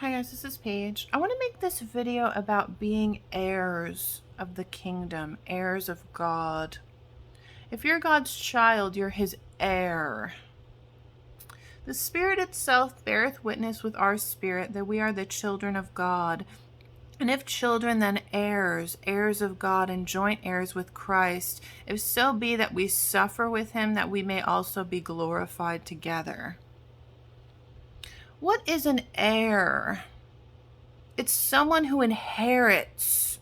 Hi guys, this is Paige. I want to make this video about being heirs of the kingdom, heirs of God. If you're God's child, you're his heir. The Spirit itself beareth witness with our spirit that we are the children of God. And if children, then heirs, heirs of God and joint heirs with Christ, if so be that we suffer with him, that we may also be glorified together. What is an heir? It's someone who inherits.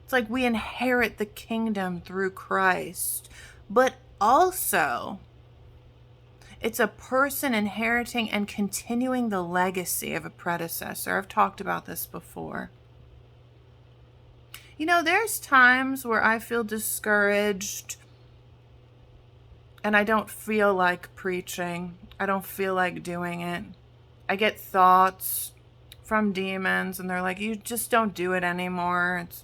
It's like we inherit the kingdom through Christ. But also, it's a person inheriting and continuing the legacy of a predecessor. I've talked about this before. You know, there's times where I feel discouraged and I don't feel like preaching. I don't feel like doing it. I get thoughts from demons and they're like, you just don't do it anymore. It's,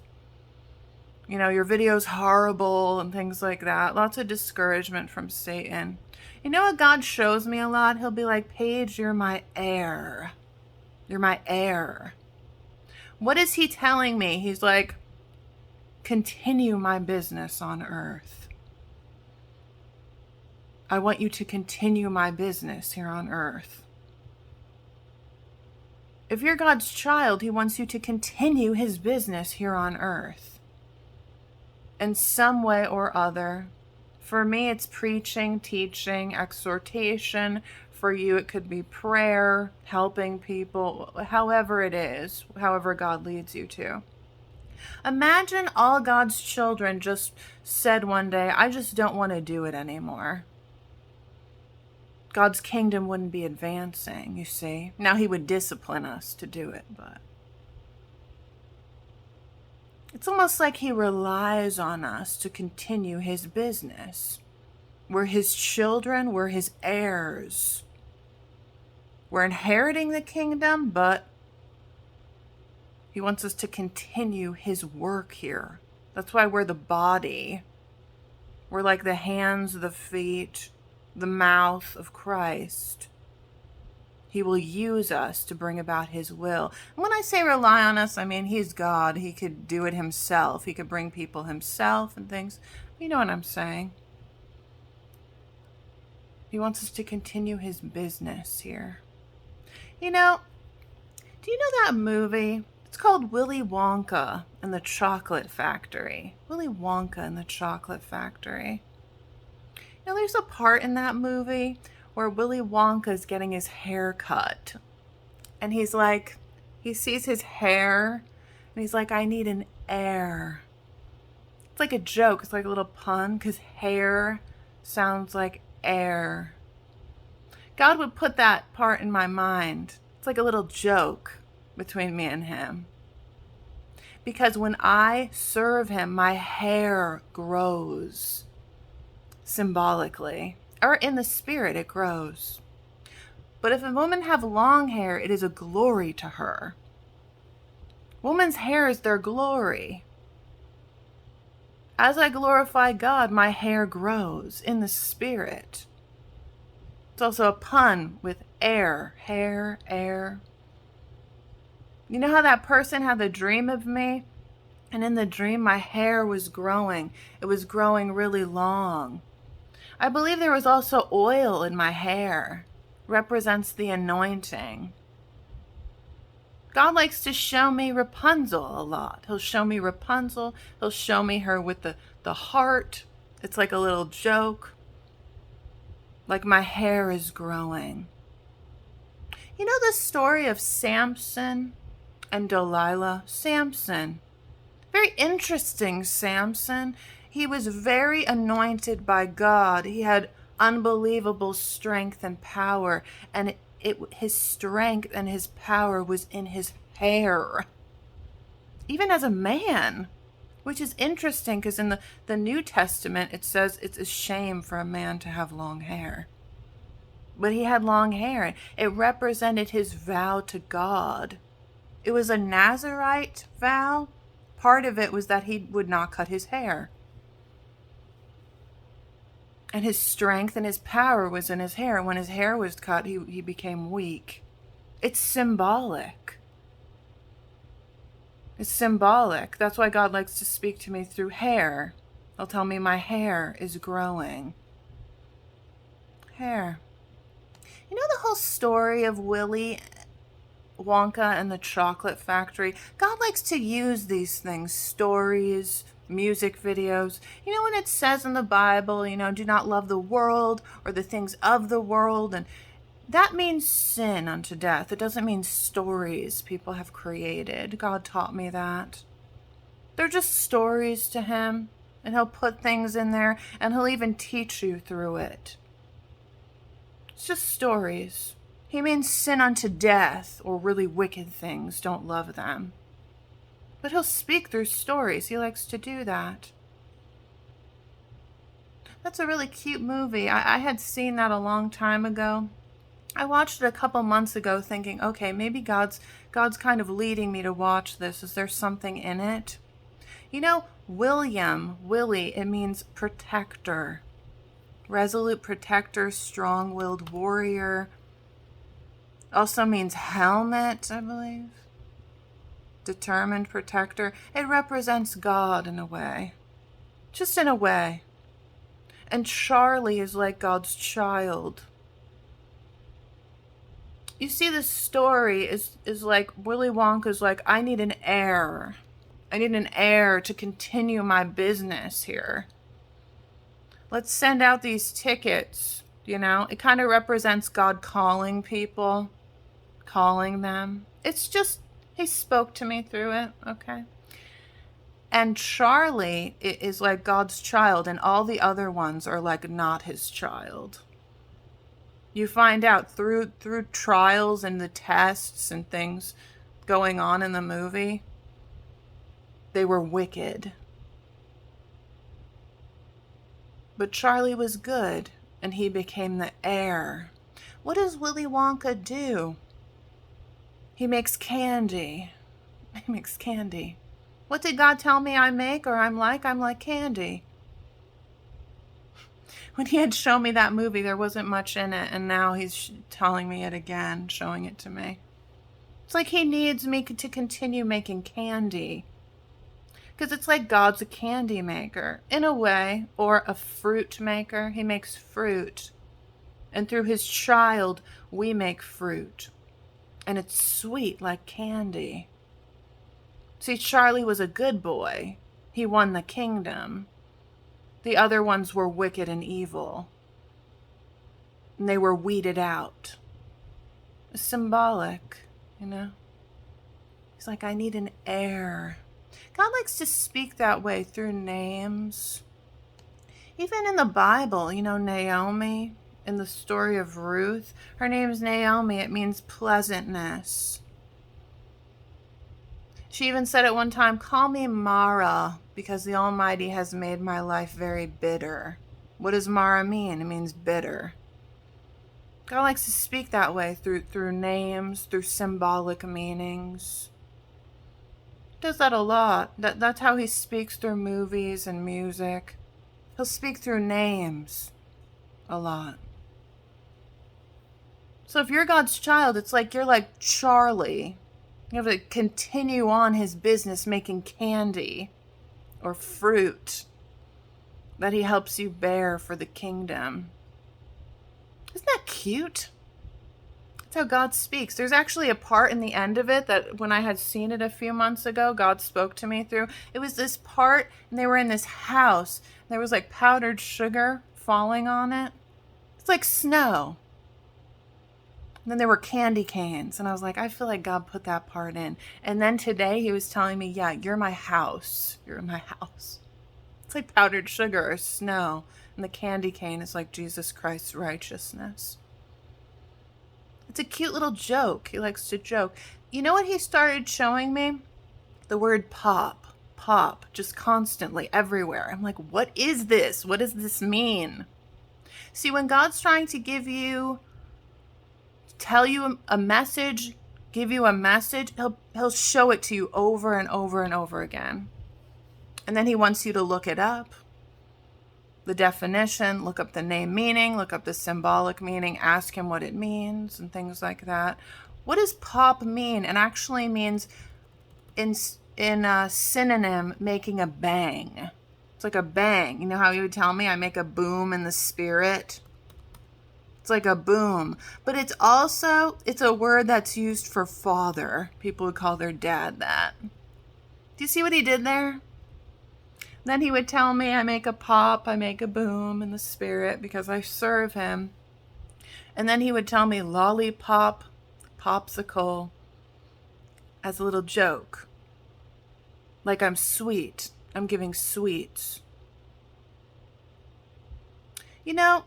you know, your video's horrible and things like that. Lots of discouragement from Satan. You know what God shows me a lot? He'll be like, Paige, you're my heir. You're my heir. What is he telling me? He's like, continue my business on earth. I want you to continue my business here on earth. If you're God's child, he wants you to continue his business here on earth in some way or other. For me, it's preaching, teaching, exhortation. For you, it could be prayer, helping people, however it is, however God leads you to. Imagine all God's children just said one day, I just don't want to do it anymore. God's kingdom wouldn't be advancing, you see. Now he would discipline us to do it, but it's almost like he relies on us to continue his business. We're his children, we're his heirs. We're inheriting the kingdom, but he wants us to continue his work here. That's why we're the body. We're like the hands, the feet, the mouth of Christ. He will use us to bring about his will. And when I say rely on us, I mean he's God. He could do it himself. He could bring people himself and things. You know what I'm saying? He wants us to continue his business here. You know, do you know that movie? It's called Willy Wonka and the Chocolate Factory. Willy Wonka and the Chocolate Factory. You know, there's a part in that movie where Willy Wonka is getting his hair cut. And he's like, he sees his hair and he's like, I need an heir. It's like a joke. It's like a little pun because hair sounds like air. God would put that part in my mind. It's like a little joke between me and him. Because when I serve him, my hair grows. Symbolically, or in the spirit, it grows. But if a woman have long hair, it is a glory to her. Woman's hair is their glory. As I glorify God, my hair grows in the spirit. It's also a pun with air, hair, air. You know how that person had the dream of me? And in the dream, my hair was growing. It was growing really long. I believe there was also oil in my hair. Represents the anointing. God likes to show me Rapunzel a lot. He'll show me Rapunzel. He'll show me her with the heart. It's like a little joke. Like my hair is growing. You know the story of Samson and Delilah? Samson. Very interesting, Samson. He was very anointed by God. He had unbelievable strength and power. And his strength and his power was in his hair. Even as a man. Which is interesting because in the New Testament it says it's a shame for a man to have long hair. But he had long hair. It represented his vow to God. It was a Nazarite vow. Part of it was that he would not cut his hair. And his strength and his power was in his hair. When his hair was cut, he became weak. It's symbolic. It's symbolic. That's why God likes to speak to me through hair. He'll tell me my hair is growing. Hair. You know the whole story of Willy Wonka and the Chocolate Factory? God likes to use these things, stories, music videos. You know when it says in the Bible, do not love the world or the things of the world, and that means sin unto death. It doesn't mean stories people have created. God taught me that. They're just stories to him, and he'll put things in there, and he'll even teach you through it. It's just stories. He means sin unto death, or really wicked things. Don't love them. But he'll speak through stories. He likes to do that. That's a really cute movie. I had seen that a long time ago. I watched it a couple months ago thinking, okay, maybe God's kind of leading me to watch this. Is there something in it? Willie, it means protector. Resolute protector, strong-willed warrior. Also means helmet, I believe. Determined protector. It represents God in a way. Just in a way. And Charlie is like God's child. You see, this story is like Willy Wonka's like, I need an heir. I need an heir to continue my business here. Let's send out these tickets, It kind of represents God calling people, calling them. It's just, he spoke to me through it, okay? And Charlie is like God's child, and all the other ones are like not his child. You find out through trials and the tests and things going on in the movie, they were wicked. But Charlie was good, and he became the heir. What does Willy Wonka do? He makes candy. He makes candy. What did God tell me I make or I'm like? I'm like candy. When he had shown me that movie, there wasn't much in it, and now he's telling me it again, showing it to me. It's like he needs me to continue making candy. Because it's like God's a candy maker, in a way, or a fruit maker. He makes fruit. And through his child, we make fruit. And it's sweet like candy. See, Charlie was a good boy. He won the kingdom. The other ones were wicked and evil. And they were weeded out. It's symbolic, He's like, I need an heir. God likes to speak that way through names. Even in the Bible, Naomi, in the story of Ruth, her name is Naomi. It means pleasantness. She even said at one time, call me Mara, because the Almighty has made my life very bitter. What does Mara mean? It means bitter. God likes to speak that way through names, through symbolic meanings. He does that a lot. That's how he speaks through movies and music. He'll speak through names a lot. So if you're God's child, it's like you're like Charlie. You have to continue on his business making candy or fruit that he helps you bear for the kingdom. Isn't that cute? That's how God speaks. There's actually a part in the end of it that when I had seen it a few months ago, God spoke to me through. It was this part, and they were in this house. There was like powdered sugar falling on it. It's like snow. And then there were candy canes. And I was like, I feel like God put that part in. And then today he was telling me, yeah, you're my house. You're in my house. It's like powdered sugar or snow. And the candy cane is like Jesus Christ's righteousness. It's a cute little joke. He likes to joke. You know what he started showing me? The word pop. Pop. Just constantly, everywhere. I'm like, what is this? What does this mean? See, when God's trying to tell you a message, give you a message, he'll show it to you over and over and over again. And then he wants you to look it up. The definition, look up the name meaning, look up the symbolic meaning, ask him what it means and things like that. What does pop mean? It actually means in in a synonym making a bang. It's like a bang. You know how he would tell me I make a boom in the spirit? It's like a boom. But it's a word that's used for father. People would call their dad that. Do you see what he did there? Then he would tell me I make a pop, I make a boom in the spirit because I serve him. And then he would tell me lollipop, popsicle, as a little joke. Like I'm sweet. I'm giving sweets. You know,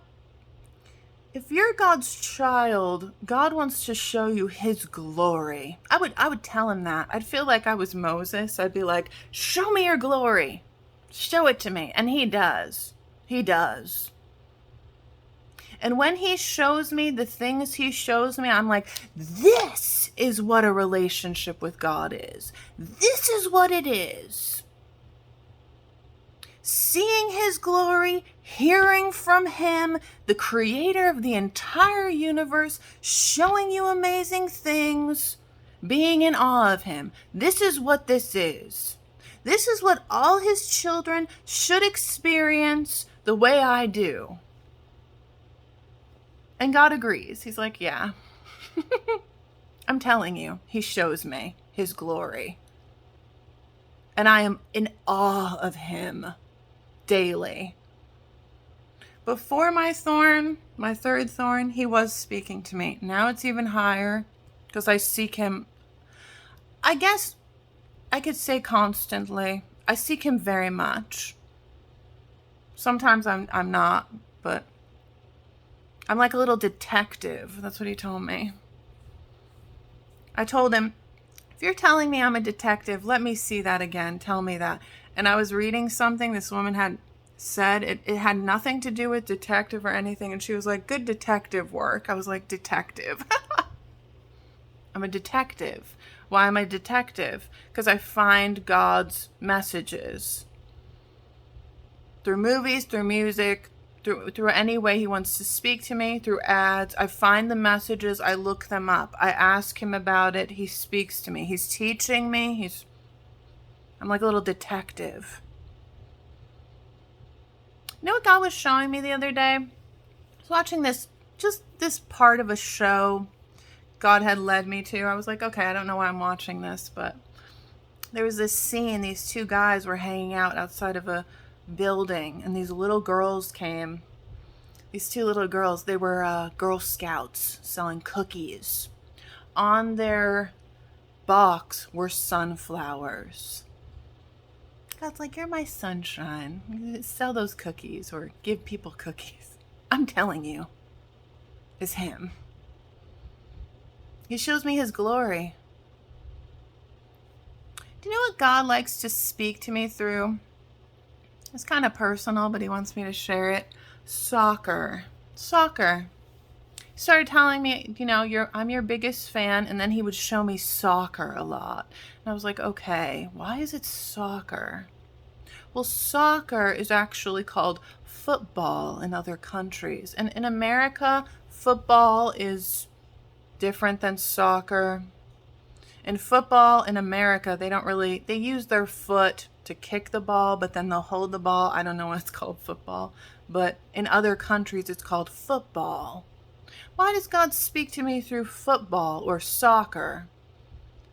if you're God's child, God wants to show you his glory. I would tell him that. I'd feel like I was Moses. I'd be like, show me your glory. Show it to me. And he does. He does. And when he shows me the things he shows me, I'm like, this is what a relationship with God is. This is what it is. Seeing his glory, hearing from him, the creator of the entire universe, showing you amazing things, being in awe of him. This is what this is. This is what all his children should experience the way I do. And God agrees. He's like, yeah, I'm telling you, he shows me his glory. And I am in awe of him daily. Before my third thorn, he was speaking to me. Now it's even higher because I seek him. I guess I could say constantly. I seek him very much. Sometimes I'm not, but I'm like a little detective. That's what he told me. I told him, if you're telling me I'm a detective, let me see that again. Tell me that. And I was reading something this woman had said. It had nothing to do with detective or anything. And she was like, good detective work. I was like, detective. I'm a detective. Why am I a detective? Because I find God's messages. Through movies, through music, through any way he wants to speak to me, through ads. I find the messages, I look them up. I ask him about it, he speaks to me. He's teaching me, I'm like a little detective. You know what God was showing me the other day? I was watching this part of a show God had led me to. I was like, okay, I don't know why I'm watching this, but there was this scene, these two guys were hanging out outside of a building, and these little girls came. These two little girls, they were Girl Scouts selling cookies. On their box were sunflowers. God's like, you're my sunshine. Sell those cookies or give people cookies. I'm telling you, it's him. He shows me his glory. Do you know what God likes to speak to me through? It's kind of personal, but he wants me to share it. Soccer. He started telling me, I'm your biggest fan, and then he would show me soccer a lot. And I was like, okay, why is it soccer? Well, soccer is actually called football in other countries. And in America, football is different than soccer. In football in America, they use their foot to kick the ball, but then they'll hold the ball. I don't know why it's called football, but in other countries it's called football. Why does God speak to me through football or soccer?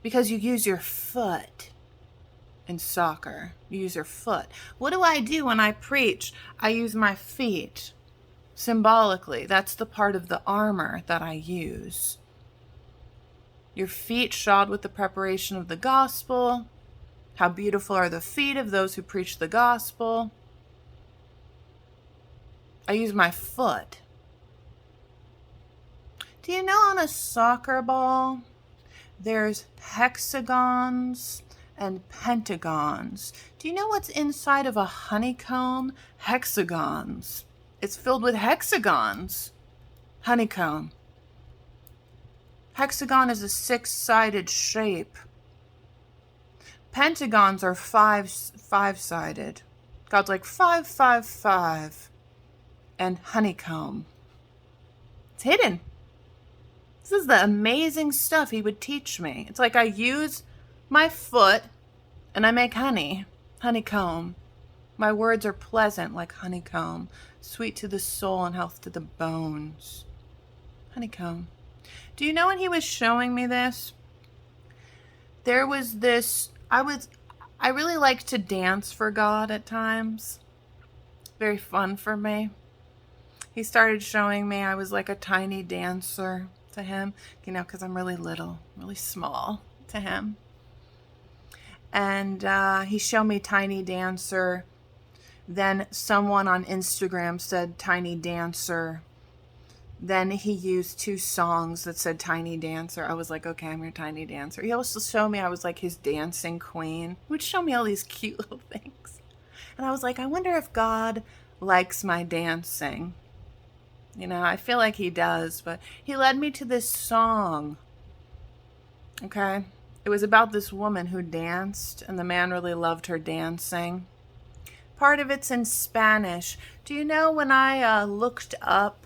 Because you use your foot in soccer. You use your foot. What do I do when I preach? I use my feet. Symbolically, that's the part of the armor that I use. Your feet shod with the preparation of the gospel. How beautiful are the feet of those who preach the gospel. I use my foot. Do you know on a soccer ball, there's hexagons and pentagons? Do you know what's inside of a honeycomb? Hexagons. It's filled with hexagons. Honeycomb. Hexagon is a 6-sided shape. Pentagons are five-sided. God's like 5, 5, 5. And honeycomb. It's hidden. This is the amazing stuff he would teach me. It's like I use my foot And I make honeycomb. My words are pleasant like honeycomb, sweet to the soul and health to the bones. Honeycomb. Do you know when he was showing me this? There was this, I really like to dance for God at times. Very fun for me. He started showing me I was like a tiny dancer to him, because I'm really little, really small to him. And he showed me tiny dancer. Then someone on Instagram said tiny dancer. Then he used 2 songs that said tiny dancer. I was like, okay, I'm your tiny dancer. He also showed me I was like his dancing queen. He would show me all these cute little things. And I was like, I wonder if God likes my dancing. I feel like he does, but he led me to this song. Okay? It was about this woman who danced, and the man really loved her dancing. Part of it's in Spanish. Do you know when I looked up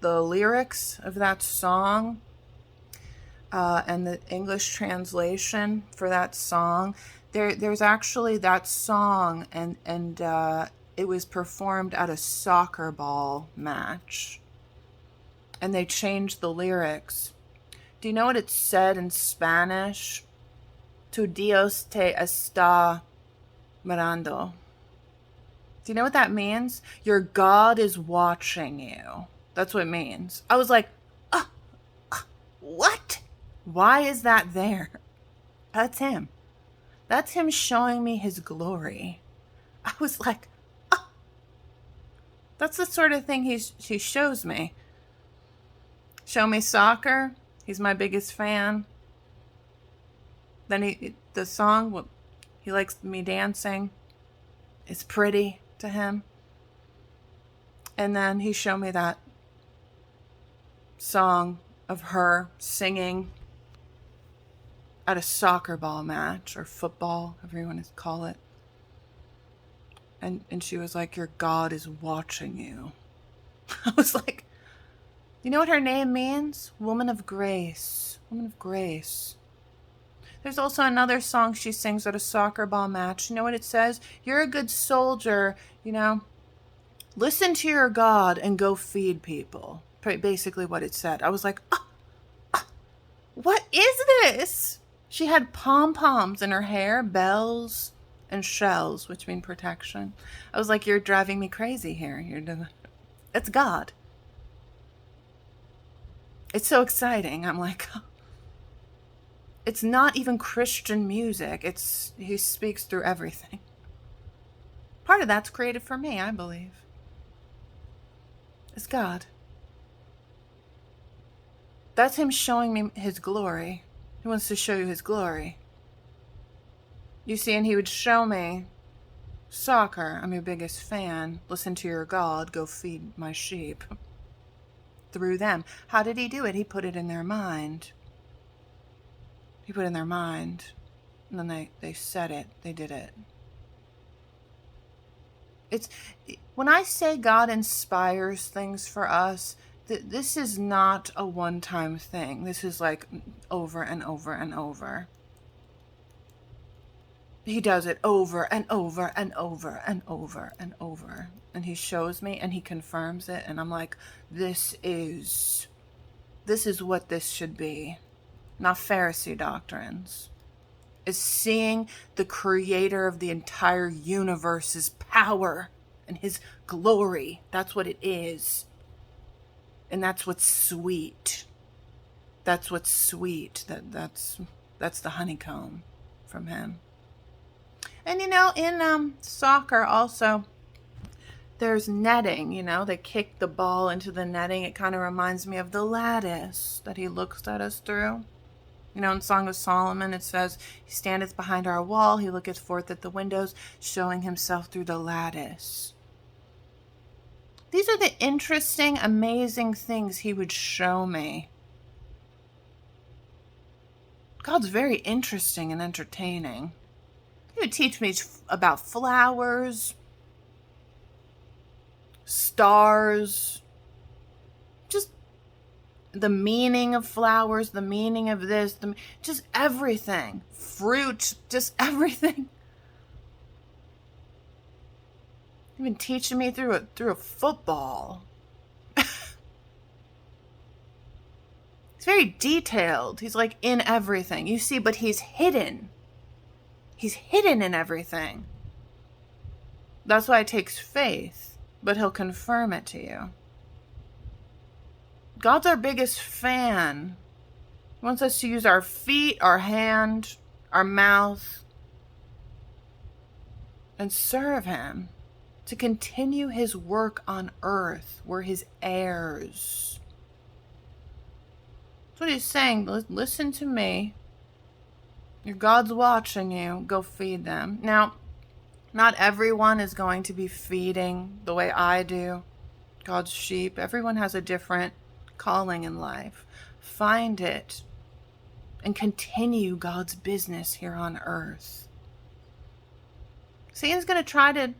the lyrics of that song and the English translation for that song, there's actually that song, and it was performed at a soccer ball match. And they changed the lyrics. Do you know what it said in Spanish? Tu Dios te está mirando. Do you know what that means? Your God is watching you. That's what it means. I was like, what? Why is that there? That's him. That's him showing me his glory. I was like, that's the sort of thing he shows me. Show me soccer. He's my biggest fan. Then the song, he likes me dancing. It's pretty to him. And then he showed me that song of her singing at a soccer ball match or football, however you want to call it. And she was like, your God is watching you. I was like, you know what her name means? Woman of grace. Woman of grace. There's also another song she sings at a soccer ball match. You know what it says? You're a good soldier, Listen to your God and go feed people. Basically what it said. I was like, what is this? She had pom-poms in her hair, bells, and shells, which mean protection. I was like, you're driving me crazy here. It's God. It's so exciting. I'm like, it's not even Christian music. He speaks through everything. Part of that's created for me, I believe. It's God. That's him showing me his glory. He wants to show you his glory. You see, and he would show me soccer. I'm your biggest fan. Listen to your God. Go feed my sheep. Through them. How did he do it? He put it in their mind. He put it in their mind. And then they said it. They did it. When I say God inspires things for us, this is not a one-time thing. This is like over and over and over. He does it over and over and over and over and over. And he shows me and he confirms it. And I'm like, this is what this should be. Not Pharisee doctrines. Is seeing the creator of the entire universe's power and his glory. That's what it is. And that's what's sweet. That's what's sweet. That's the honeycomb from him. And in soccer also, there's netting, they kick the ball into the netting. It kind of reminds me of the lattice that he looks at us through. In Song of Solomon, it says, he standeth behind our wall, he looketh forth at the windows, showing himself through the lattice. These are the interesting, amazing things he would show me. God's very interesting and entertaining. He would teach me about flowers, stars, just the meaning of flowers, the meaning of this, just everything. Fruit, just everything. You've been teaching me through a football. He's very detailed. He's like in everything. You see, but he's hidden. He's hidden in everything. That's why it takes faith, but he'll confirm it to you. God's our biggest fan. He wants us to use our feet, our hand, our mouth, and serve him, to continue his work on earth. We're his heirs. That's what he's saying. Listen to me. Your God's watching you. Go feed them. Now, not everyone is going to be feeding the way I do God's sheep. Everyone has a different calling in life. Find it and continue God's business here on earth. Satan's going to try to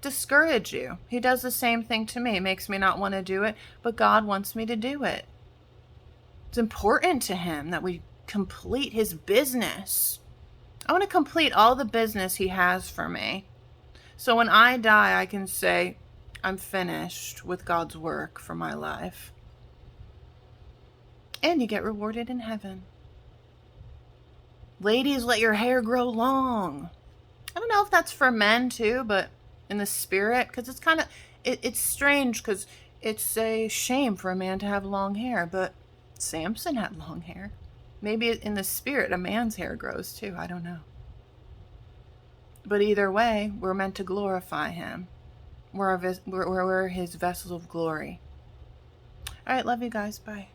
discourage you. He does the same thing to me. It makes me not want to do it, but God wants me to do it. It's important to him that we complete his business. I want to complete all the business he has for me. So when I die, I can say, I'm finished with God's work for my life. And you get rewarded in heaven. Ladies, let your hair grow long. I don't know if that's for men too, but in the spirit, because it's kind of, it's strange because it's a shame for a man to have long hair, but Samson had long hair. Maybe in the spirit, a man's hair grows too. I don't know. But either way, we're meant to glorify him. We're his vessels of glory. All right, love you guys. Bye.